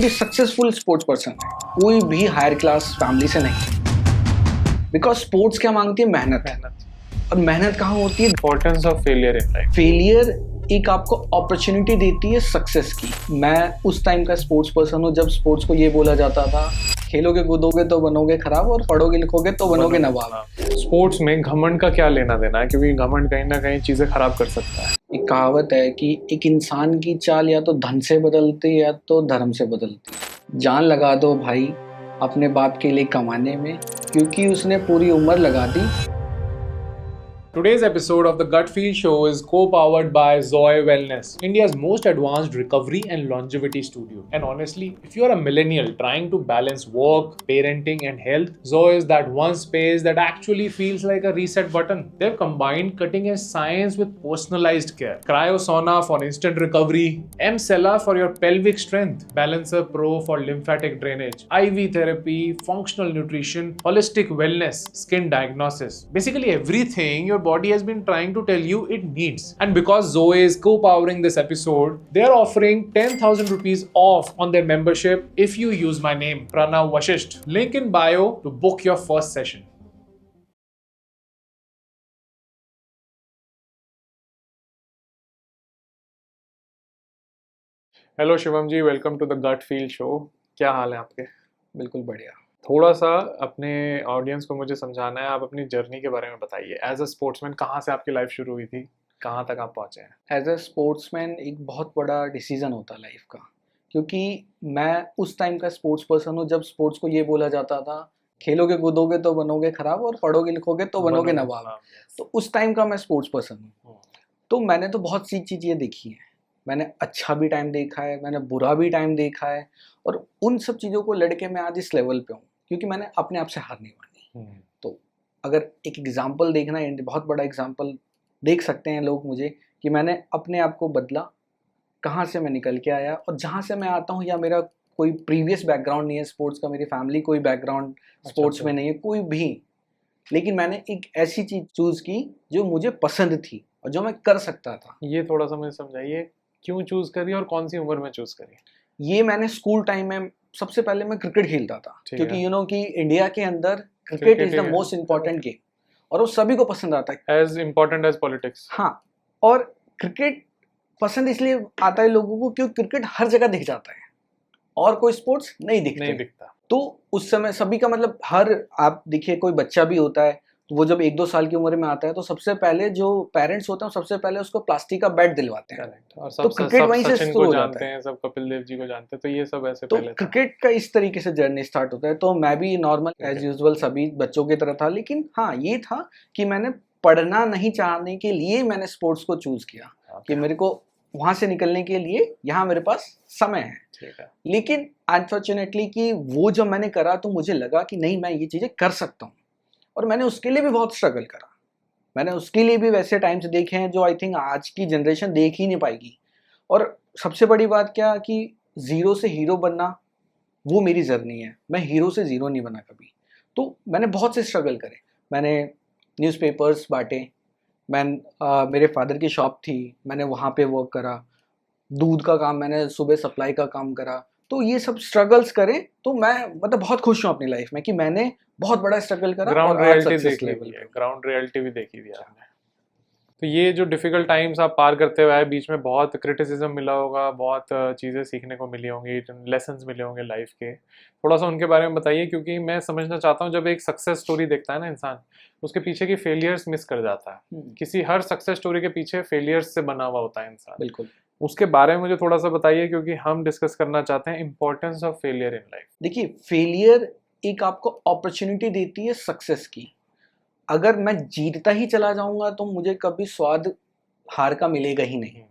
भी successful sports person है, कोई भी हायर क्लास फैमिली से नहीं। बिकॉज स्पोर्ट्स क्या मांगती है? मेहनत। और मेहनत कहाँ होती है? Importance of failure in life. Failure एक आपको अपॉर्चुनिटी देती है सक्सेस की। मैं उस टाइम का स्पोर्ट्स पर्सन हूँ जब स्पोर्ट्स को ये बोला जाता था, खेलोगे कूदोगे तो बनोगे खराब और पढ़ोगे लिखोगे तो बनोगे नवाब। स्पोर्ट्स में घमंड का क्या लेना देना है, क्योंकि घमंड कहीं ना कहीं चीजें खराब कर सकता है। एक कहावत है कि एक इंसान की चाल या तो धन से बदलती या तो धर्म से बदलती। जान लगा दो भाई अपने बाप के लिए कमाने में, क्योंकि उसने पूरी उम्र लगा दी। Today's episode of the Gut Feel Show is co-powered by Zoe Wellness, India's most advanced recovery and longevity studio. And honestly, if you're a millennial trying to balance work, parenting and health, Zoe is that one space that actually feels like a reset button. They've combined cutting-edge science with personalized care. Cryosauna for instant recovery, M-Cella for your pelvic strength, Balancer Pro for lymphatic drainage, IV therapy, functional nutrition, holistic wellness, skin diagnosis. Basically everything your body has been trying to tell you it needs. And because Zoe is co-powering this episode, they are offering 10,000 rupees off on their membership if you use my name, Pranav Vashisht. Link in bio to book your first session. Hello Shivam ji, welcome to the gut feel show. क्या हाल है आपके? बिल्कुल बढ़िया। थोड़ा सा अपने audience को मुझे समझाना है, आप अपनी जर्नी के बारे में बताइए। एज अ स्पोर्ट्समैन कहाँ से आपकी लाइफ शुरू हुई थी, कहाँ तक आप पहुँचे हैं? एज अ स्पोर्ट्समैन एक बहुत बड़ा डिसीजन होता है लाइफ का, क्योंकि मैं उस टाइम का स्पोर्ट्स पर्सन हूँ जब स्पोर्ट्स को ये बोला जाता था, खेलोगे कूदोगे तो बनोगे खराब और पढ़ोगे लिखोगे तो बनोगे नवाब। तो उस टाइम का मैं स्पोर्ट्स पर्सन हूँ। तो मैंने तो बहुत सी चीज़ें देखी हैं। मैंने अच्छा भी टाइम देखा है, मैंने बुरा भी टाइम देखा है, और उन सब चीज़ों को लड़के मैं आज इस लेवल पे हूँ क्योंकि मैंने अपने आप से हार नहीं मानी। तो अगर एक एग्जाम्पल देखना है, बहुत बड़ा एग्जाम्पल देख सकते हैं लोग मुझे कि मैंने अपने आप को बदला, कहाँ से मैं निकल के आया और जहाँ से मैं आता हूँ, या मेरा कोई प्रीवियस बैकग्राउंड नहीं है स्पोर्ट्स का, मेरी फैमिली कोई बैकग्राउंड स्पोर्ट्स में नहीं है कोई भी, लेकिन मैंने एक ऐसी चीज़ चूज़ की जो मुझे पसंद थी और जो मैं कर सकता था। ये थोड़ा सा मुझे समझाइए, क्यों चूज करी और कौन सी उम्र में चूज करी? ये मैंने स्कूल टाइम में, सबसे पहले मैं क्रिकेट खेलता था क्योंकि कि इंडिया के अंदर cricket cricket is the most important game और वो सभी को पसंद आता है, एज इम्पोर्टेंट एज पॉलिटिक्स। हाँ, और क्रिकेट पसंद इसलिए आता है लोगों को क्योंकि क्रिकेट हर जगह दिख जाता है और कोई स्पोर्ट्स नहीं दिखता। तो उस समय सभी का मतलब, हर आप देखिए कोई बच्चा भी होता है तो वो जब 1-2 साल की उम्र में आता है तो सबसे पहले जो पेरेंट्स होते हैं सबसे पहले उसको प्लास्टिक का बैट दिलवाते हैं। और तो क्रिकेट वहीं से शुरू हो जाता है, सब कपिल देव जी को जानते हैं, तो ये सब ऐसे तो पहले क्रिकेट का इस तरीके से जर्नी स्टार्ट होता है। तो मैं भी नॉर्मल एज यूजुअल सभी बच्चों की तरह था, लेकिन हाँ ये था कि मैंने पढ़ना नहीं चाहने के लिए मैंने स्पोर्ट्स को चूज किया कि मेरे को वहां से निकलने के लिए यहाँ मेरे पास समय है। लेकिन अनफॉर्चुनेटली कि वो जब मैंने करा तो मुझे लगा कि नहीं, मैं ये चीजें कर सकता हूँ, और मैंने उसके लिए भी बहुत स्ट्रगल करा। मैंने उसके लिए भी वैसे टाइम्स देखे हैं जो आई थिंक आज की जनरेशन देख ही नहीं पाएगी। और सबसे बड़ी बात क्या कि ज़ीरो से हीरो बनना वो मेरी जर्नी है, मैं हीरो से ज़ीरो नहीं बना कभी। तो मैंने बहुत से स्ट्रगल करे, मैंने न्यूज़पेपर्स बांटे, मेरे फादर की शॉप थी, मैंने वहाँ पे वर्क करा, दूध का काम मैंने सुबह सप्लाई का काम करा। तो ये सब स्ट्रगल्स करे तो मैं मतलब बहुत खुश हूँ अपनी लाइफ में कि मैंने बहुत बड़ा स्ट्रगल करा। ग्राउंड रियलिटी भी देखी थी आपने। तो ये जो डिफिकल्ट टाइम्स आप पार करते हुए आए, बीच में बहुत क्रिटिसिज्म मिला होगा, बहुत चीज़ें सीखने को मिली होंगी, लेसन्स मिले होंगे लाइफ के, थोड़ा सा उनके बारे में बताइए। क्योंकि मैं समझना चाहता हूँ, जब एक सक्सेस स्टोरी देखता है ना इंसान, उसके पीछे की फेलियर्स मिस कर जाता है। हर सक्सेस स्टोरी के पीछे फेलियर्स से बना हुआ होता है इंसान। बिल्कुल, उसके बारे में मुझे थोड़ा सा बताइए, क्योंकि हम डिस्कस करना चाहते हैं importance of failure in life. देखिए फेलियर एक आपको अपॉर्चुनिटी देती है सक्सेस की। अगर मैं जीतता ही चला जाऊंगा तो मुझे कभी स्वाद हार का मिलेगा ही नहीं।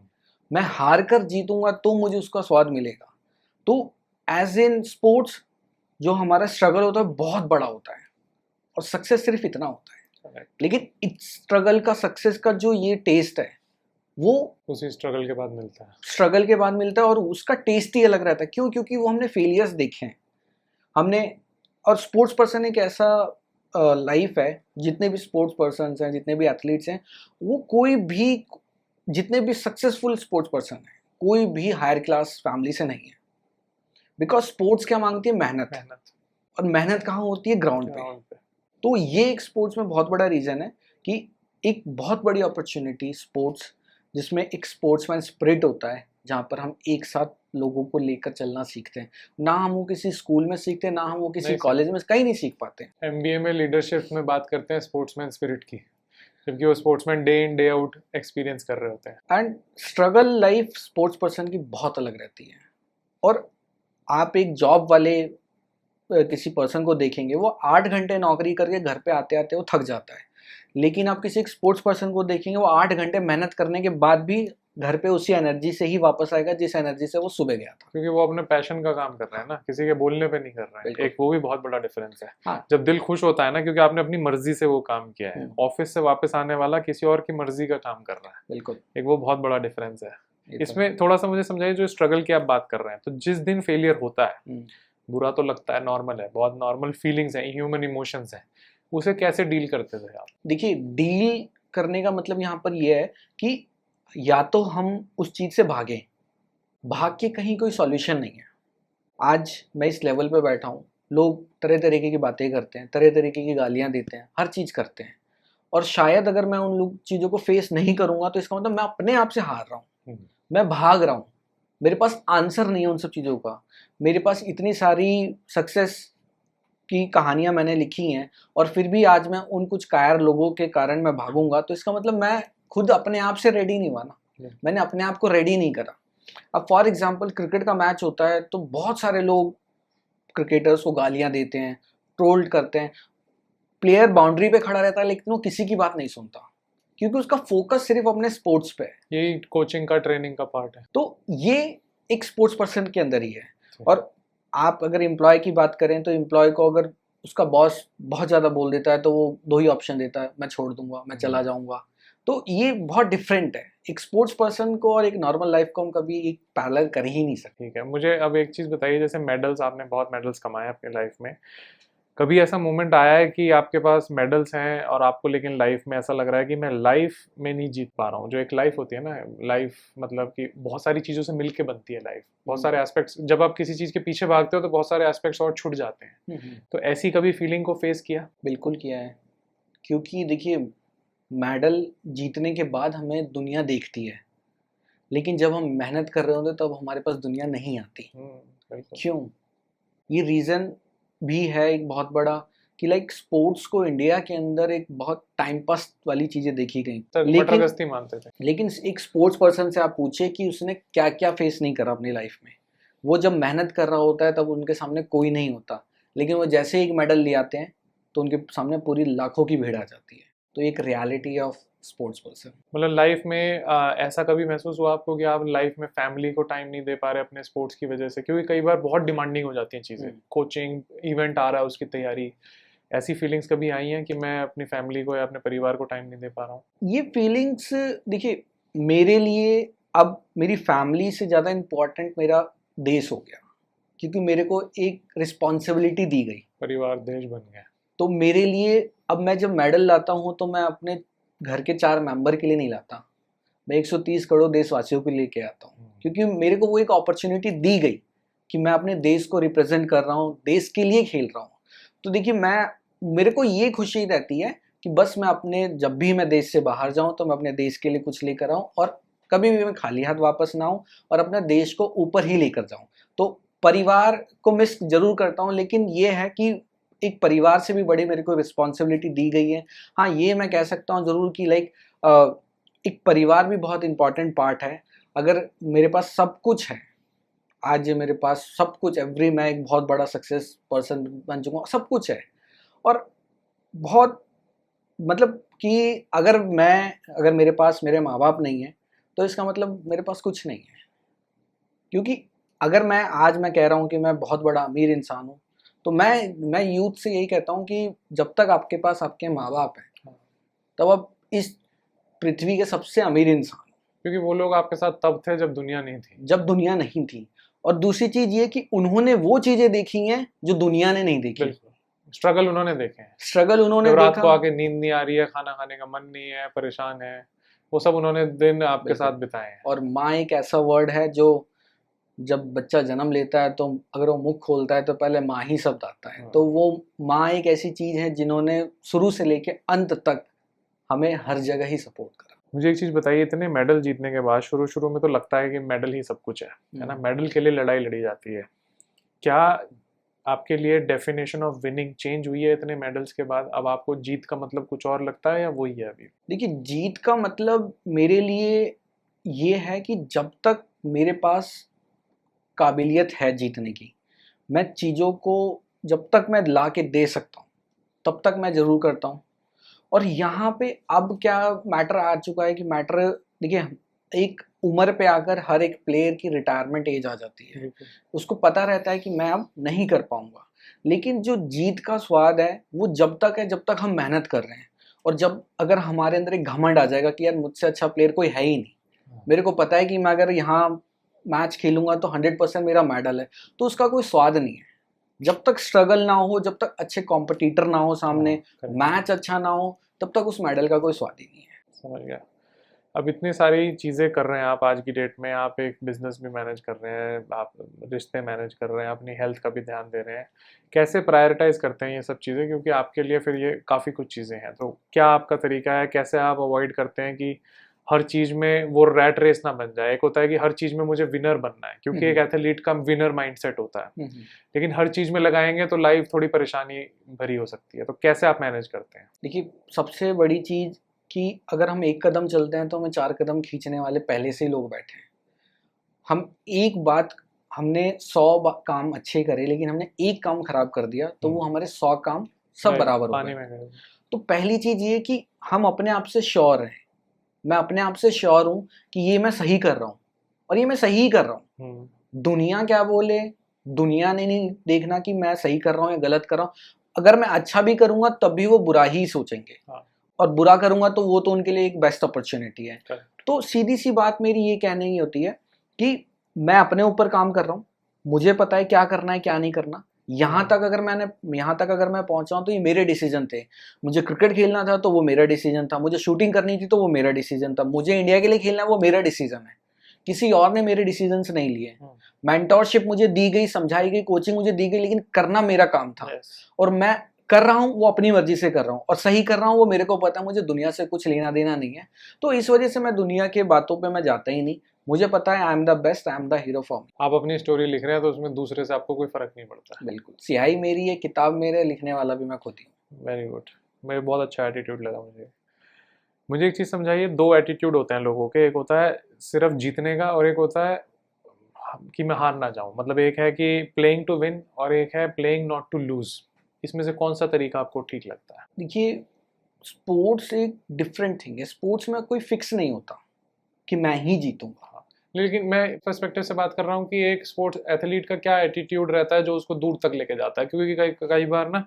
मैं हार कर जीतूंगा तो मुझे उसका स्वाद मिलेगा। तो एज इन स्पोर्ट्स जो हमारा स्ट्रगल होता है बहुत बड़ा होता है और सक्सेस सिर्फ इतना होता है, लेकिन इस स्ट्रगल का सक्सेस का जो ये टेस्ट है वो उसी स्ट्रगल के बाद मिलता है और उसका टेस्ट ही अलग रहता है। क्यों? क्योंकि वो हमने फेलियर्स देखे हैं हमने। और स्पोर्ट्स पर्सन एक ऐसा लाइफ है, जितने भी स्पोर्ट्स पर्सन हैं, जितने भी एथलीट्स हैं, वो कोई भी, जितने भी सक्सेसफुल स्पोर्ट्स पर्सन हैं, कोई भी हायर क्लास फैमिली से नहीं है। बिकॉज स्पोर्ट्स क्या मांगती है? मेहनत। मेहनत। और मेहनत कहाँ होती है? ग्राउंड पे। ग्राउंड पे। तो ये एक स्पोर्ट्स में बहुत बड़ा रीजन है कि एक बहुत बड़ी अपॉर्चुनिटी स्पोर्ट्स, जिसमें एक स्पोर्ट्समैन स्पिरिट होता है, जहाँ पर हम एक साथ लोगों को लेकर चलना सीखते हैं। ना हम वो किसी स्कूल में सीखते हैं, ना हम वो किसी नहीं कॉलेज में, कहीं नहीं सीख पाते हैं। एमबीए में लीडरशिप में बात करते हैं स्पोर्ट्समैन स्पिरिट की, जबकि वो sportsman day in day out experience कर रहे होते हैं। And struggle life sports person की बहुत अलग रहती है। और आप एक जॉब वाले किसी पर्सन को देखेंगे, वो 8 घंटे नौकरी करके घर पे आते आते वो थक जाता है। लेकिन आप किसी एक स्पोर्ट्स पर्सन को देखेंगे, वो 8 घंटे मेहनत करने के बाद भी घर पे उसी एनर्जी से ही वापस आएगा जिस एनर्जी से वो सुबह गया था। क्योंकि वो अपने पैशन का काम कर रहा है ना, किसी के बोलने पे नहीं कर रहा है। बिल्कुल। एक वो भी बहुत बड़ा डिफरेंस है। हाँ। जब दिल खुश होता है ना, क्योंकि आपने अपनी मर्जी से वो काम किया है। ऑफिस से वापस आने वाला किसी और की मर्जी का काम कर रहा है। बिल्कुल। एक वो बहुत बड़ा डिफरेंस है। ये तो इसमें थोड़ा सा मुझे समझाइए, जो स्ट्रगल की आप बात कर रहे हैं, तो जिस दिन फेलियर होता है, बुरा तो लगता है, नॉर्मल है, बहुत नॉर्मल फीलिंग्स हैं, ह्यूमन इमोशंस हैं, उसे कैसे डील करते थे आप? देखिए, डील करने का मतलब यहाँ पर यह है कि या तो हम उस चीज से भागें, भाग के कहीं कोई सॉल्यूशन नहीं है। आज मैं इस लेवल पे बैठा हूँ, लोग तरह तरीके की बातें करते हैं, तरह तरीके की गालियाँ देते हैं, हर चीज़ करते हैं, और शायद अगर मैं उन लोग चीज़ों को फेस नहीं करूँगा तो इसका मतलब मैं अपने आप से हार रहा हूँ, मैं भाग रहा हूँ, मेरे पास आंसर नहीं है उन सब चीज़ों का। मेरे पास इतनी सारी सक्सेस की कहानियाँ मैंने लिखी हैं, और फिर भी आज मैं उन कुछ कायर लोगों के कारण मैं भागूंगा, तो इसका मतलब मैं खुद अपने आप से रेडी नहीं हुआ ना, मैंने अपने आप को रेडी नहीं करा। अब फॉर एग्जांपल क्रिकेट का मैच होता है तो बहुत सारे लोग क्रिकेटर्स को गालियां देते हैं, ट्रोल्ड करते हैं, प्लेयर बाउंड्री पे खड़ा रहता है लेकिन वो किसी की बात नहीं सुनता, क्योंकि उसका फोकस सिर्फ अपने स्पोर्ट्स पे है। यही कोचिंग का, ट्रेनिंग का पार्ट है। तो ये एक स्पोर्ट्स पर्सन के अंदर ही है। और आप अगर एम्प्लॉय की बात करें तो एम्प्लॉय को अगर उसका बॉस बहुत ज़्यादा बोल देता है तो वो दो ही ऑप्शन देता है, मैं छोड़ दूंगा, मैं चला जाऊंगा। तो ये बहुत डिफरेंट है, एक स्पोर्ट्स पर्सन को और एक नॉर्मल लाइफ को हम कभी एक पैरेलल कर ही नहीं सकते। ठीक है, मुझे अब एक चीज़ बताइए, जैसे मेडल्स, आपने बहुत मेडल्स कमाए अपनी लाइफ में, कभी ऐसा मोमेंट आया है कि आपके पास मेडल्स हैं और आपको लेकिन लाइफ में ऐसा लग रहा है कि मैं लाइफ में नहीं जीत पा रहा हूँ? जो एक लाइफ होती है ना, लाइफ मतलब कि बहुत सारी चीज़ों से मिलके बनती है लाइफ, बहुत सारे एस्पेक्ट्स, जब आप किसी चीज़ के पीछे भागते हो तो बहुत सारे एस्पेक्ट्स और छूट जाते हैं। तो ऐसी कभी फीलिंग को फेस किया? बिल्कुल किया है, क्योंकि देखिए, मेडल जीतने के बाद हमें दुनिया देखती है, लेकिन जब हम मेहनत कर रहे होते तब हमारे पास दुनिया नहीं आती। क्यों? ये रीज़न भी है एक बहुत बड़ा कि लाइक स्पोर्ट्स को इंडिया के अंदर एक बहुत टाइम पास वाली चीज़ें देखी गई, लेकिन मानते थे। लेकिन एक स्पोर्ट्स पर्सन से आप पूछिए कि उसने क्या क्या फेस नहीं करा अपनी लाइफ में। वो जब मेहनत कर रहा होता है तब उनके सामने कोई नहीं होता, लेकिन वो जैसे ही एक मेडल ले आते हैं तो उनके सामने पूरी लाखों की भीड़ आ जाती है। तो एक रियलिटी ऑफ स्पोर्ट्स पर्सन। मतलब लाइफ में ऐसा कभी महसूस हुआ आपको कि आप लाइफ में फैमिली को टाइम नहीं दे पा रहे अपने स्पोर्ट्स की वजह से? क्योंकि कई बार बहुत डिमांडिंग हो जाती हैं चीज़ें, कोचिंग, इवेंट आ रहा है, उसकी तैयारी, ऐसी फीलिंग्स कभी आई हैं कि मैं अपनी फैमिली को या अपने परिवार को टाइम नहीं दे पा रहा हूँ? ये फीलिंग्स देखिए, मेरे लिए अब मेरी फैमिली से ज़्यादा इम्पोर्टेंट मेरा देश हो गया, क्योंकि मेरे को एक रिस्पॉन्सिबिलिटी दी गई, परिवार देश बन गया। तो मेरे लिए अब मैं जब मेडल लाता हूँ तो मैं अपने घर के 4 मेंबर के लिए नहीं लाता, मैं 130 करोड़ देशवासियों के लिए के आता हूँ, क्योंकि मेरे को वो एक अपॉर्चुनिटी दी गई कि मैं अपने देश को रिप्रेजेंट कर रहा हूँ, देश के लिए खेल रहा हूँ। तो देखिए, मेरे को ये खुशी रहती है कि बस मैं अपने, जब भी मैं देश से बाहर जाऊँ तो मैं अपने देश के लिए कुछ लेकर आऊँ, और कभी भी मैं खाली हाथ वापस ना आऊँ, और अपने देश को ऊपर ही लेकर जाऊँ। तो परिवार को मिस जरूर करता हूँ, लेकिन ये है कि एक परिवार से भी बड़ी मेरे को रिस्पॉन्सिबिलिटी दी गई है। हाँ, ये मैं कह सकता हूँ ज़रूर कि लाइक एक परिवार भी बहुत इंपॉर्टेंट पार्ट है। अगर मेरे पास सब कुछ है, आज मेरे पास सब कुछ, मैं एक बहुत बड़ा सक्सेस पर्सन बन चुका हूँ, सब कुछ है, और बहुत मतलब कि अगर मेरे पास मेरे माँ बाप नहीं है तो इसका मतलब मेरे पास कुछ नहीं है। क्योंकि अगर मैं कह रहा हूँ कि मैं बहुत बड़ा अमीर इंसान हूँ, तो मैं यूथ से यही कहता हूँ कि जब तक आपके पास आपके माँ बाप हैं तब आप इस पृथ्वी के सबसे अमीर इंसान हो, क्योंकि वो लोग आपके साथ तब थे जब दुनिया नहीं थी। और दूसरी चीज ये कि उन्होंने वो चीजें देखी हैं जो दुनिया ने नहीं देखी। स्ट्रगल उन्होंने देखे हैं, स्ट्रगल उन्होंने रात को आके नींद नहीं आ रही है, खाना खाने का मन नहीं है, परेशान है, वो सब उन्होंने दिन आपके साथ बिताए हैं। और माँ एक ऐसा वर्ड है जो जब बच्चा जन्म लेता है तो अगर वो मुख खोलता है तो पहले माँ ही शब्द आता है। तो वो माँ एक ऐसी चीज़ है जिन्होंने शुरू से लेके अंत तक हमें हर जगह ही सपोर्ट करा। मुझे एक चीज़ बताइए, इतने मेडल जीतने के बाद शुरू शुरू में तो लगता है कि मेडल ही सब कुछ है ना, मेडल के लिए लड़ाई लड़ी जाती है। क्या आपके लिए डेफिनेशन ऑफ विनिंग चेंज हुई है इतने मेडल्स के बाद? अब आपको जीत का मतलब कुछ और लगता है या वही है अभी? देखिए, जीत का मतलब मेरे लिए ये है कि जब तक मेरे पास काबिलियत है जीतने की, मैं चीज़ों को जब तक मैं ला के दे सकता हूँ तब तक मैं ज़रूर करता हूँ। और यहाँ पे अब क्या मैटर आ चुका है कि मैटर, देखिए, एक उम्र पे आकर हर एक प्लेयर की रिटायरमेंट एज आ जाती है। उसको पता रहता है कि मैं अब नहीं कर पाऊंगा, लेकिन जो जीत का स्वाद है वो जब तक है जब तक हम मेहनत कर रहे हैं। और जब अगर हमारे अंदर एक घमंड आ जाएगा कि यार मुझसे अच्छा प्लेयर कोई है ही नहीं, मेरे को पता है कि मैं अगर यहाँ मैच खेलूंगा तो 100% मेरा मेडल है, तो उसका कोई स्वाद नहीं है। जब तक स्ट्रगल ना हो, जब तक अच्छे कॉम्पिटिटर ना हो सामने, मैच अच्छा ना हो, तब तक उस मेडल का कोई स्वाद ही नहीं है। समझ गया। अब इतनी सारी चीज़ें कर रहे हैं आप आज की डेट में, आप एक बिजनेस भी मैनेज कर रहे हैं, आप रिश्ते मैनेज कर रहे हैं, अपनी हेल्थ का भी ध्यान दे रहे हैं, कैसे प्रायोरिटाइज करते हैं ये सब चीज़ें? क्योंकि आपके लिए फिर ये काफ़ी कुछ चीज़ें हैं, तो क्या आपका तरीका है, कैसे आप अवॉइड करते हैं कि हर चीज़ में वो रैट रेस ना बन जाए? एक होता है कि हर चीज़ में मुझे विनर बनना है, क्योंकि एक एथलीट का विनर माइंडसेट होता है, लेकिन हर चीज़ में लगाएंगे तो लाइफ थोड़ी परेशानी भरी हो सकती है, तो कैसे आप मैनेज करते हैं? देखिए, सबसे बड़ी चीज़ कि अगर हम एक कदम चलते हैं तो हमें 4 कदम खींचने वाले पहले से ही लोग बैठे हैं। हम एक बात, हमने 100 काम अच्छे करे लेकिन हमने एक काम खराब कर दिया तो वो हमारे 100 काम सब बराबर हो गए। तो पहली चीज़ ये कि हम अपने आप से श्योर हैं। मैं अपने आप से श्योर हूँ कि ये मैं सही कर रहा हूँ और ये मैं सही ही कर रहा हूँ। दुनिया क्या बोले, दुनिया ने नहीं देखना कि मैं सही कर रहा हूँ या गलत कर रहा हूँ। अगर मैं अच्छा भी करूँगा तब भी वो बुरा ही सोचेंगे, और बुरा करूँगा तो वो तो उनके लिए एक बेस्ट अपॉर्चुनिटी है। तो सीधी सी बात मेरी ये कहने की होती है कि मैं अपने ऊपर काम कर रहा हूँ, मुझे पता है क्या करना है क्या नहीं करना। यहाँ तक अगर मैं पहुंचा हूँ तो ये मेरे डिसीजन थे। मुझे क्रिकेट खेलना था तो वो मेरा डिसीजन था, मुझे शूटिंग करनी थी तो वो मेरा डिसीजन था, मुझे इंडिया के लिए खेलना है वो मेरा डिसीजन है, किसी और ने मेरे डिसीजन नहीं लिए। मेंटोरशिप मुझे दी गई, समझाई गई, कोचिंग मुझे दी गई, लेकिन करना मेरा काम था। और मैं कर रहा हूँ वो अपनी मर्जी से कर रहा हूँ और सही कर रहा हूँ, वो मेरे को पता है, मुझे दुनिया से कुछ लेना देना नहीं है। तो इस वजह से मैं दुनिया के बातों पे मैं जाता ही नहीं। मुझे पता है I am the best, I am the hero for me. आप अपनी स्टोरी लिख रहे हैं तो उसमें दूसरे से आपको कोई फर्क नहीं पड़ता। बिल्कुल, सियाही मेरी है, किताब मेरे, लिखने वाला भी मैं खुद ही हूँ। वेरी गुड, मेरे बहुत अच्छा एटीट्यूड लगा मुझे एक चीज़ समझाइए, दो एटीट्यूड होते हैं लोगों के, एक होता है सिर्फ जीतने का और एक होता है कि मैं हार ना जाऊं, मतलब एक है कि प्लेइंग टू विन और एक है प्लेइंग नॉट टू लूज। इसमें से कौन सा तरीका आपको ठीक लगता है? देखिए, स्पोर्ट्स एक डिफरेंट थिंग है। स्पोर्ट्स में कोई फिक्स नहीं होता कि मैं ही जीतूंगा। लेकिन मैं पर्सपेक्टिव से बात कर रहा हूँ कि एक स्पोर्ट्स एथलीट का क्या एटीट्यूड रहता है जो उसको दूर तक लेके जाता है, क्योंकि कई बार ना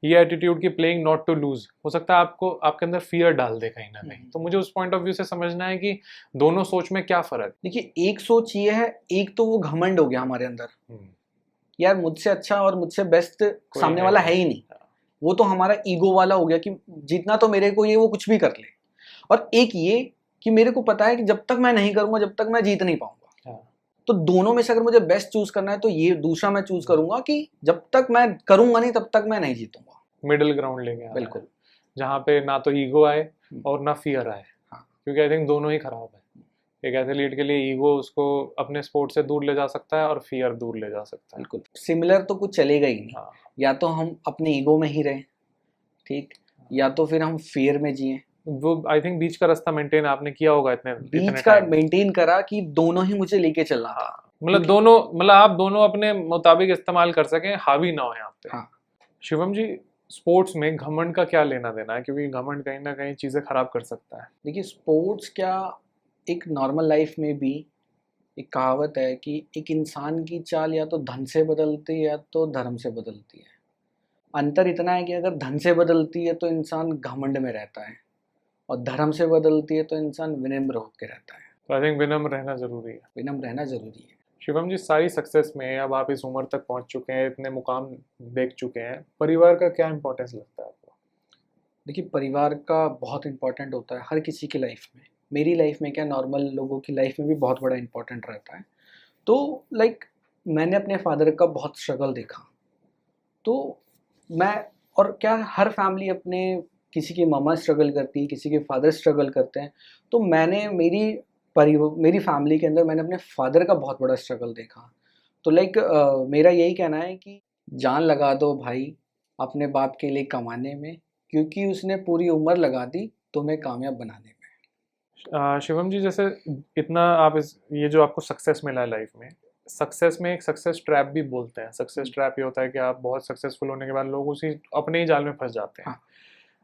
ये एटीट्यूड की प्लेइंग नॉट टू लूज हो सकता है आपको आपके अंदर फियर डाल दे कहीं ना कहीं। तो मुझे उस पॉइंट ऑफ व्यू से समझना है कि दोनों सोच में क्या फर्क। देखिए, एक सोच ये है, एक तो वो घमंड हो गया हमारे अंदर, यार मुझसे अच्छा और मुझसे बेस्ट सामने वाला है ही नहीं। वो तो हमारा ईगो वाला हो गया कि जीतना तो मेरे को, ये वो कुछ भी कर ले। और एक ये कि मेरे को पता है कि जब तक मैं नहीं करूंगा जब तक मैं जीत नहीं पाऊंगा। तो दोनों में से अगर मुझे बेस्ट चूज करना है तो ये दूसरा मैं चूज करूंगा कि जब तक मैं करूंगा नहीं तब तक मैं नहीं जीतूंगा। मिडिल ग्राउंड लेके बिल्कुल, जहाँ पे ना तो ईगो आए और ना फियर आए। क्योंकि आई थिंक दोनों ही खराब है। एक एथलीट के लिए ईगो उसको अपने स्पोर्ट से दूर ले जा सकता है और फियर दूर ले जा सकता है। बिल्कुल सिमिलर तो कुछ चलेगा ही नहीं। या तो हम अपने ईगो में ही रहें, ठीक, या तो फिर हम फियर में जिए। वो आई थिंक बीच का रास्ता मेंटेन आपने किया होगा बीच का मेंटेन करा कि दोनों ही मुझे लेके चलना था। मतलब दोनों, मतलब आप दोनों अपने मुताबिक इस्तेमाल कर सकें, हावी ना हो यहाँ पे। शिवम जी, स्पोर्ट्स में घमंड का क्या लेना देना है? क्योंकि घमंड कहीं ना कहीं चीजें खराब कर सकता है। देखिए, स्पोर्ट्स क्या, एक नॉर्मल लाइफ में भी एक कहावत है कि एक इंसान की चाल या तो धन से बदलती है या तो धर्म से बदलती है। अंतर इतना है कि अगर धन से बदलती है तो इंसान घमंड में रहता है, और धर्म से बदलती है तो इंसान विनम्र होकर रहता है। तो आई थिंक विनम्र रहना जरूरी है। विनम्र रहना जरूरी है। शिवम जी, सारी सक्सेस में अब आप इस उम्र तक पहुंच चुके हैं, इतने मुकाम देख चुके हैं, परिवार का क्या इंपॉर्टेंस लगता है आपको? देखिए, परिवार का बहुत इंपॉर्टेंट होता है हर किसी की लाइफ में। मेरी लाइफ में क्या, नॉर्मल लोगों की लाइफ में भी बहुत बड़ा इंपॉर्टेंट रहता है। तो लाइक मैंने अपने फादर का बहुत स्ट्रगल देखा। तो मैं, और क्या हर फैमिली अपने, किसी की मम्मा स्ट्रगल करती है, किसी के फादर स्ट्रगल करते हैं, तो मैंने मेरी फैमिली के अंदर मैंने अपने फादर का बहुत बड़ा स्ट्रगल देखा। तो लाइक मेरा यही कहना है कि जान लगा दो भाई अपने बाप के लिए कमाने में, क्योंकि उसने पूरी उम्र लगा दी तुम्हें कामयाब बनाने में। शिवम जी, जैसे इतना आप ये जो आपको सक्सेस मिला है लाइफ में, सक्सेस में एक सक्सेस ट्रैप भी बोलते हैं। सक्सेस ट्रैप ये होता है कि आप बहुत सक्सेसफुल होने के बाद लोग उसी अपने ही जाल में फंस जाते हैं। हाँ।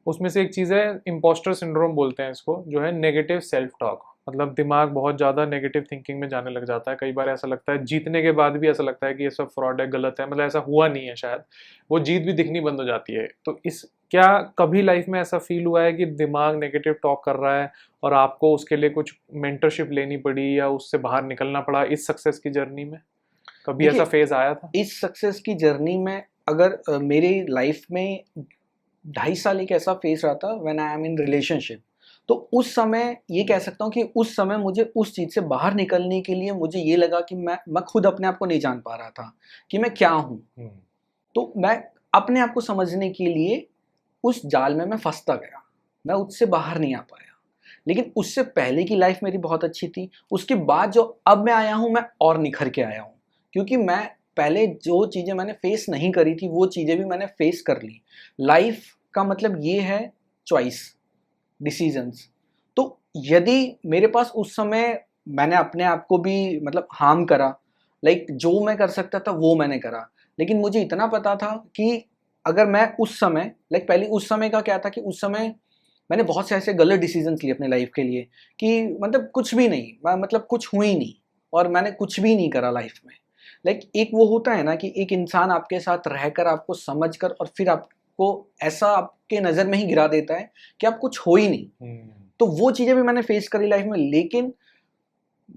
उसमें से एक चीज़ है, इम्पोस्टर सिंड्रोम बोलते हैं इसको, जो है नेगेटिव सेल्फ टॉक। मतलब दिमाग बहुत ज़्यादा नेगेटिव थिंकिंग में जाने लग जाता है। कई बार ऐसा लगता है, जीतने के बाद भी ऐसा लगता है कि ये सब फ्रॉड है, गलत है, मतलब ऐसा हुआ नहीं है शायद, वो जीत भी दिखनी बंद हो जाती है। तो क्या कभी लाइफ में ऐसा फील हुआ है कि दिमाग नेगेटिव टॉक कर रहा है और आपको उसके लिए कुछ मेंटरशिप लेनी पड़ी या उससे बाहर निकलना पड़ा इस सक्सेस की जर्नी में? कभी ऐसा फेज आया था? इस सक्सेस की जर्नी में अगर मेरी लाइफ में 2.5 साल एक ऐसा फेज रहा था when I am in relationship. तो उस समय ये कह सकता हूँ कि उस समय मुझे उस चीज़ से बाहर निकलने के लिए मुझे ये लगा कि मैं खुद अपने आप को नहीं जान पा रहा था कि मैं क्या हूँ। तो मैं अपने आप को समझने के लिए उस जाल में मैं फंसता गया, मैं उससे बाहर नहीं आ पाया। लेकिन उससे पहले की लाइफ मेरी बहुत अच्छी थी। उसके बाद जो अब मैं आया हूँ, मैं और निखर के आया हूँ, क्योंकि मैं पहले जो चीज़ें मैंने फेस नहीं करी थी वो चीज़ें भी मैंने फेस कर ली। लाइफ का मतलब ये है चॉइस, डिसीजंस। तो यदि मेरे पास उस समय मैंने अपने आप को भी मतलब हार्म करा, लाइक जो मैं कर सकता था वो मैंने करा, लेकिन मुझे इतना पता था कि अगर मैं उस समय, लाइक पहले उस समय का क्या था कि उस समय मैंने बहुत से ऐसे गलत डिसीजंस लिए अपने लाइफ के लिए कि मतलब कुछ भी नहीं, मैं मतलब कुछ हुई ही नहीं और मैंने कुछ भी नहीं करा लाइफ में। लाइक एक वो होता है ना कि एक इंसान आपके साथ रहकर आपको समझकर और फिर आपको ऐसा आपके नज़र में ही गिरा देता है कि आप कुछ हो ही नहीं। तो वो चीज़ें भी मैंने फेस करी लाइफ में, लेकिन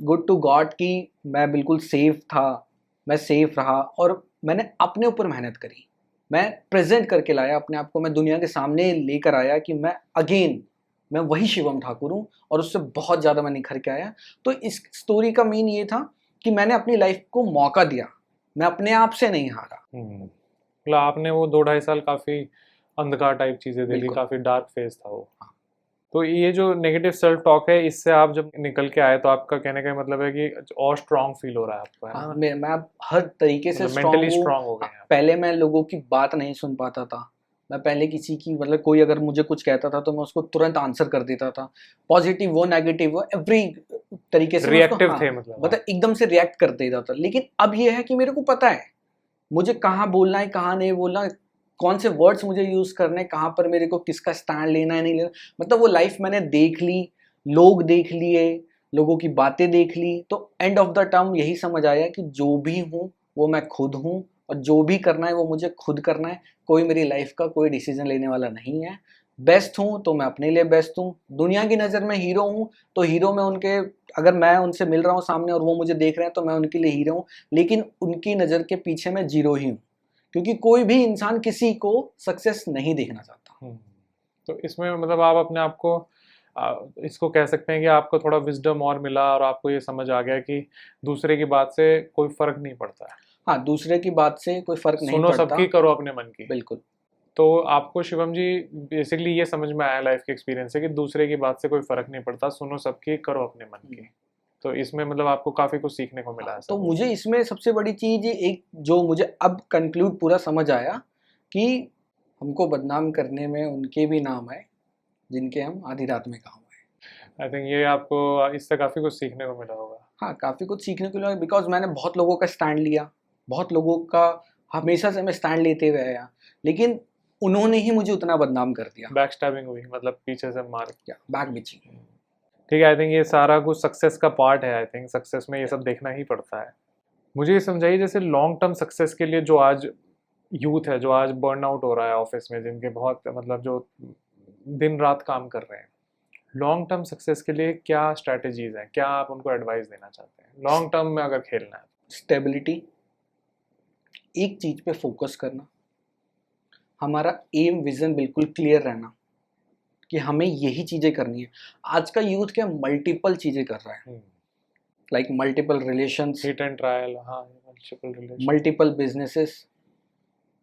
गुड टू गॉड कि मैं बिल्कुल सेफ था, मैं सेफ रहा और मैंने अपने ऊपर मेहनत करी। मैं प्रेजेंट करके लाया अपने आप को, मैं दुनिया के सामने लेकर आया कि मैं वही शिवम ठाकुर हूँ और उससे बहुत ज़्यादा मैं निखर के आया। तो इस स्टोरी का मीन ये था कि मैंने अपनी लाइफ को मौका दिया, मैं अपने आप से नहीं हारा। मतलब आपने वो 2-2.5 साल काफ़ी अंधकार टाइप चीज़ें देखी, बिल्कुल। काफ़ी डार्क फेज था वो। हाँ। तो ये जो नेगेटिव सेल्फ टॉक है, इससे आप जब निकल के आए तो आपका कहने का मतलब है कि और स्ट्रांग फील हो रहा है आपको, है हाँ, ना? मैं अब हर तरीके से मतलब स्ट्रांग मेंटली हूँ। स्ट्रांग हो गए हाँ, हैं आप। पहले मैं लोगों की बात नहीं सुन पाता था। मैं पहले किसी की मतलब कोई अगर मुझे कुछ कहता था तो मैं उसको तुरंत आंसर कर देता था, पॉजिटिव हो नेगेटिव हो एवरी तरीके से मैं उसको, रिएक्टिव हाँ, थे मतलब आप। मतलब एकदम से रिएक्ट कर देता था। लेकिन अब ये है कि मेरे को पता है मुझे कहाँ बोलना है, कहाँ नहीं बोलना है, कौन से वर्ड्स मुझे यूज़ करने हैं, कहाँ पर मेरे को किसका स्टैंड लेना है, नहीं लेना। मतलब वो लाइफ मैंने देख ली, लोग देख लिए, लोगों की बातें देख ली। तो एंड ऑफ द टर्म यही समझ आया कि जो भी हूँ वो मैं खुद हूँ और जो भी करना है वो मुझे खुद करना है। कोई मेरी लाइफ का कोई डिसीजन लेने वाला नहीं है। बेस्ट हूँ तो मैं अपने लिए बेस्ट हूँ। दुनिया की नज़र में हीरो हूँ तो हीरो में उनके, अगर मैं उनसे मिल रहा हूँ सामने और वो मुझे देख रहे हैं तो मैं उनके लिए हीरो हूँ, लेकिन उनकी नज़र के पीछे मैं जीरो ही हूँ, क्योंकि कोई भी इंसान किसी को सक्सेस नहीं देखना चाहता। तो इसमें मतलब आप अपने आप को इसको कह सकते हैं कि आपको थोड़ा विजडम और मिला और आपको ये समझ आ गया कि दूसरे की बात से कोई फर्क नहीं पड़ता है। हाँ, दूसरे की बात से कोई फर्क नहीं सुनो पड़ता। सबकी, करो अपने मन की। बिल्कुल। तो आपको शिवम जी बेसिकली ये समझ में आया लाइफ के एक्सपीरियंस से कि दूसरे की बात से कोई फर्क नहीं पड़ता, सुनो सबकी, करो अपने मन की। तो इसमें मतलब आपको काफी कुछ सीखने को मिला है। तो मुझे इसमें सबसे बड़ी चीज एक जो मुझे अब कंक्लूड पूरा समझ आया कि हमको बदनाम करने में उनके भी नाम आए जिनके हम आधी रात में काम आए। आई थिंक ये आपको इससे काफी कुछ सीखने को मिला होगा। हाँ, काफ़ी कुछ सीखने को मिला, बिकॉज मैंने बहुत लोगों का स्टैंड लिया, बहुत लोगों का हमेशा से मैं स्टैंड लेते हुए आया, लेकिन उन्होंने ही मुझे उतना बदनाम कर दिया। बैक स्टैबिंग हुई, मतलब पीछे से मार। क्या बैक बिचिंग। ठीक है, आई थिंक ये सारा कुछ सक्सेस का पार्ट है। आई थिंक सक्सेस में ये सब देखना ही पड़ता है। मुझे ये समझाइए, जैसे लॉन्ग टर्म सक्सेस के लिए जो आज यूथ है, जो आज बर्न आउट हो रहा है ऑफिस में, जिनके बहुत मतलब जो दिन रात काम कर रहे हैं, लॉन्ग टर्म सक्सेस के लिए क्या स्ट्रैटेजीज हैं, क्या आप उनको एडवाइस देना चाहते हैं लॉन्ग टर्म में अगर खेलना है? स्टेबिलिटी, एक चीज पे फोकस करना, हमारा एम विजन बिल्कुल क्लियर रहना कि हमें यही चीजें करनी है। आज का यूथ क्या मल्टीपल चीजें कर रहा है, like multiple relations, hit and trial, हाँ, मल्टीपल रिलेशन, मल्टीपल बिजनेसेस,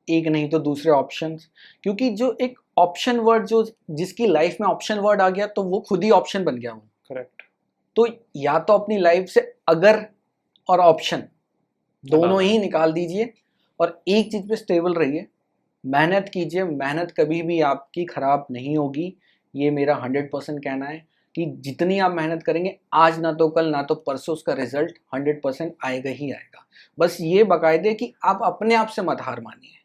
एक नहीं तो दूसरे ऑप्शंस। क्योंकि जो एक ऑप्शन वर्ड, जो जिसकी लाइफ में ऑप्शन वर्ड आ गया तो वो खुद ही ऑप्शन बन गया वो। करेक्ट। तो या तो अपनी लाइफ से अगर और ऑप्शन दोनों ही निकाल दीजिए और एक चीज पे स्टेबल रहिए, मेहनत कीजिए। मेहनत कभी भी आपकी खराब नहीं होगी, ये मेरा 100% कहना है कि जितनी आप मेहनत करेंगे आज ना तो कल ना तो परसों उसका रिजल्ट 100% आएगा ही आएगा। बस ये बाकायदे कि आप अपने आप से मत हार मानिए,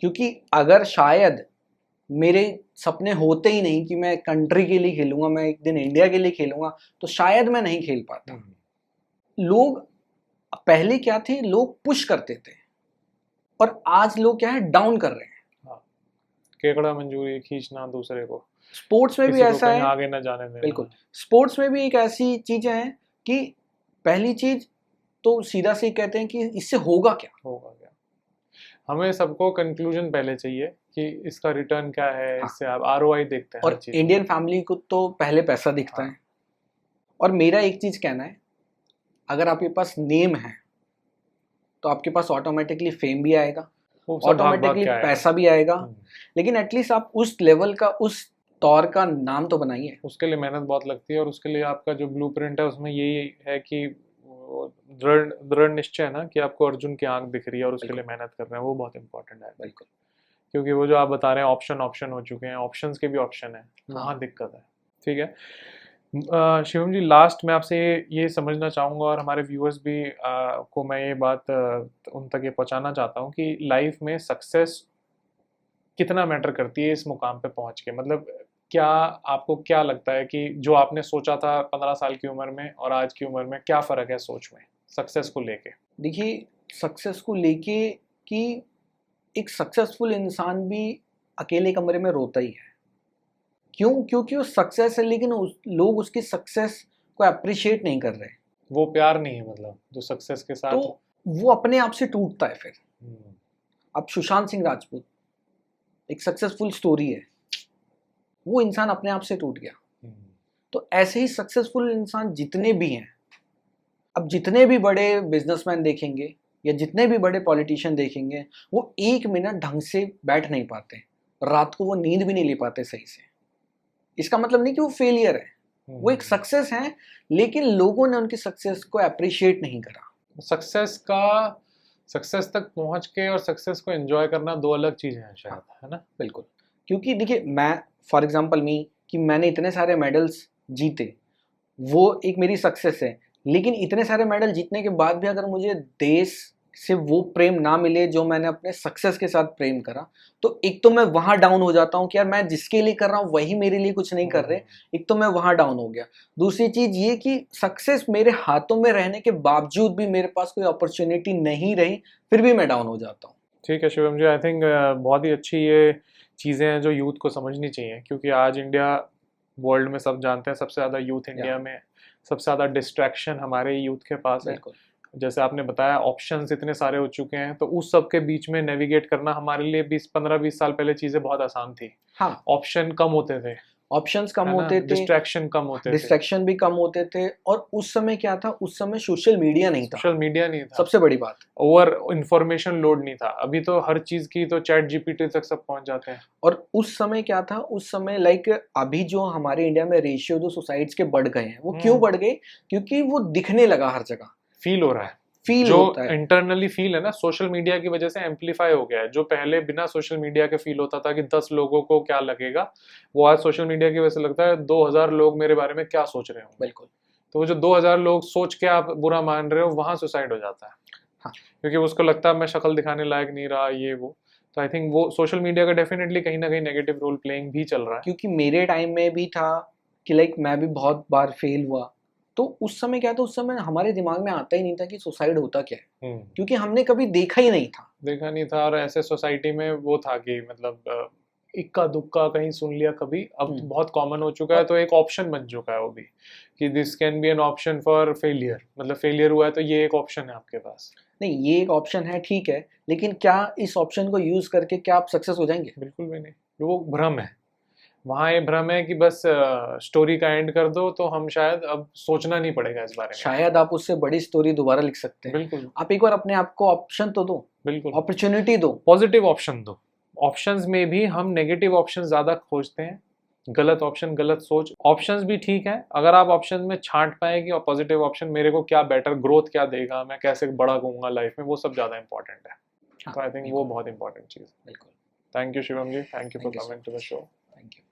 क्योंकि अगर शायद मेरे सपने होते ही नहीं कि मैं कंट्री के लिए खेलूंगा, मैं एक दिन इंडिया के लिए खेलूंगा, तो शायद मैं नहीं खेल पाता। लोग पहले क्या थे, लोग पुश करते थे और आज लोग क्या है, डाउन कर रहे हैं। केकड़ा मंजूरी खींचना दूसरे को, स्पोर्ट्स में भी ऐसा है, आगे ना जाने देना। बिल्कुल। स्पोर्ट्स में भी एक ऐसी चीजें हैं कि पहली चीज तो सीधा से कहते हैं कि इससे होगा क्या, होगा क्या। हमें सबको कंक्लूजन पहले चाहिए कि इसका रिटर्न क्या है। हाँ। इससे आप आरओआई देखते हैं और इंडियन फैमिली को तो पहले पैसा दिखता हाँ। है। और मेरा एक चीज कहना है, अगर आपके पास नेम है तो आपके पास ऑटोमेटिकली फेम भी आएगा, ऑटोमेटिकली पैसा भी आएगा, लेकिन एटलीस्ट आप उस लेवल का, उस तौर का नाम तो बनाइए। उसके लिए मेहनत बहुत लगती है और उसके लिए आपका जो ब्लूप्रिंट है उसमें यही है कि दृढ़ दृढ़ निश्चय है ना कि आपको अर्जुन की आंख दिख रही है और उसके लिए मेहनत कर रहे हैं, वो बहुत इंपॉर्टेंट है। बिल्कुल। क्योंकि वो जो आप बता रहे हैं ऑप्शन हो चुके हैं, ऑप्शंस के भी ऑप्शन है, वहाँ हाँ। दिक्कत है। ठीक है शिवम जी, लास्ट में आपसे ये समझना चाहूँगा और हमारे व्यूअर्स भी को मैं ये बात उन तक ये पहुँचाना चाहता हूँ कि लाइफ में सक्सेस कितना मैटर करती है इस मुकाम पे पहुँच के। मतलब क्या आपको क्या लगता है कि जो आपने सोचा था 15 साल की उम्र में और आज की उम्र में क्या फ़र्क है सोच में सक्सेस को लेके? देखिए, सक्सेस को लेके कि एक सक्सेसफुल इंसान भी अकेले कमरे में रोता ही है। क्यों? क्योंकि वो सक्सेस है, लेकिन लोग उसकी सक्सेस को अप्रिशिएट नहीं कर रहे। वो प्यार नहीं है, मतलब जो सक्सेस के साथ तो वो अपने आप से टूटता है फिर। अब सुशांत सिंह राजपूत एक सक्सेसफुल स्टोरी है, वो इंसान अपने आप से टूट गया। तो ऐसे ही सक्सेसफुल इंसान जितने भी हैं, अब जितने भी बड़े बिजनेसमैन देखेंगे या जितने भी बड़े पॉलिटिशियन देखेंगे, वो एक मिनट ढंग से बैठ नहीं पाते, रात को वो नींद भी नहीं ले पाते सही से। इसका मतलब नहीं कि वो फेलियर है, वो एक सक्सेस है, लेकिन लोगों ने उनकी सक्सेस को अप्रिशिएट नहीं करा। सक्सेस तक पहुंच के और सक्सेस को एंजॉय करना दो अलग चीजें हैं शायद, है ना? बिल्कुल। क्योंकि देखिए, मैं फॉर एग्जांपल कि मैंने इतने सारे मेडल्स जीते, वो एक मेरी सक्सेस है। लेकिन इतने सारे मेडल जीतने के बाद भी अगर मुझे देश से वो प्रेम ना मिले जो मैंने अपने सक्सेस के साथ प्रेम करा, तो एक तो मैं वहाँ डाउन हो जाता हूँ कि यार मैं जिसके लिए कर रहा हूँ वही मेरे लिए कुछ नहीं कर रहे। एक तो मैं वहाँ डाउन हो गया। दूसरी चीज़ ये कि सक्सेस मेरे हाथों में रहने के बावजूद भी मेरे पास कोई अपॉर्चुनिटी नहीं रही, फिर भी मैं डाउन हो जाता हूँ। ठीक है शिवम जी, आई थिंक बहुत ही अच्छी ये चीज़ें हैं जो यूथ को समझनी चाहिए, क्योंकि आज इंडिया वर्ल्ड में सब जानते हैं सबसे ज़्यादा यूथ इंडिया में, सबसे ज़्यादा डिस्ट्रैक्शन हमारे यूथ के पास है। जैसे आपने बताया ऑप्शंस इतने सारे हो चुके हैं, तो उस सब के बीच में नेविगेट करना हमारे लिए 15-20 साल पहले चीज़ें बहुत आसान थी। हाँ, ऑप्शन कम होते थे, ऑप्शंस कम होते थे, डिस्ट्रैक्शन कम होते थे, डिस्ट्रैक्शन भी कम होते थे। और उस समय क्या था, उस समय सोशल मीडिया नहीं था, सोशल मीडिया नहीं था, सबसे बड़ी बात। ओवर इंफॉर्मेशन लोड नहीं था। अभी तो हर चीज की तो चैट जीपीटी तक सब पहुंच जाते हैं। और उस समय क्या था, उस समय लाइक अभी जो हमारे इंडिया में रेशियो जो सुसाइड्स के बढ़ गए हैं, वो क्यों बढ़ गए? क्योंकि वो दिखने लगा हर जगह, फील हो रहा है, फील जो होता है। इंटरनली फील है ना, सोशल मीडिया की वजह से एम्पलीफाई हो गया है। जो पहले बिना सोशल मीडिया के फील होता था कि 10 लोगों को क्या लगेगा, वो आज सोशल मीडिया की वजह से लगता है 2000 लोग मेरे बारे में क्या सोच रहे हो। बिल्कुल। तो वो जो 2000 लोग सोच के आप बुरा मान रहे हो, वहां सुसाइड हो जाता है। हाँ। क्योंकि उसको लगता है मैं शक्ल दिखाने लायक नहीं रहा, ये वो। तो आई थिंक वो सोशल मीडिया का डेफिनेटली कहीं ना कहीं नेगेटिव रोल प्लेइंग भी चल रहा है। क्योंकि मेरे टाइम में भी था कि लाइक मैं भी बहुत बार फेल हुआ, तो उस समय क्या था, उस समय हमारे दिमाग में आता ही नहीं था कि सुसाइड होता क्या है, क्योंकि हमने कभी देखा ही नहीं था। और ऐसे सोसाइटी में वो था कि मतलब इक्का दुक्का कहीं सुन लिया कभी, अब तो बहुत कॉमन हो चुका है। तो एक ऑप्शन बन चुका है वो भी कि this can be an option for failure, मतलब फेलियर हुआ है तो ये एक ऑप्शन है आपके पास। नहीं, ये एक ऑप्शन है, ठीक है, लेकिन क्या इस ऑप्शन को यूज करके क्या आप सक्सेस हो जाएंगे? बिल्कुल भी नहीं, वो भ्रम है। वहाँ ये भ्रम है कि बस स्टोरी का एंड कर दो तो हम शायद अब सोचना नहीं पड़ेगा इस बारे में। शायद आप उससे बड़ी स्टोरी दोबारा लिख सकते हैं। बिल्कुल आप एक बार अपने आप को ऑप्शन तो दो, बिल्कुल, अपॉर्चुनिटी दो। पॉजिटिव ऑप्शन दो। ऑप्शंस में भी हम नेगेटिव ऑप्शन ज्यादा खोजते हैं, गलत ऑप्शन, गलत सोच। ऑप्शंस भी ठीक है, अगर आप ऑप्शन में छांट पाए कि पॉजिटिव ऑप्शन मेरे को क्या बेटर ग्रोथ क्या देगा, मैं कैसे बड़ा होऊंगा लाइफ में, वो सब ज्यादा इंपॉर्टेंट है। तो आई थिंक वो बहुत इंपॉर्टेंट चीज। बिल्कुल। Thank you Shivam ji, thank you for Thank you so coming to the show. Thank you.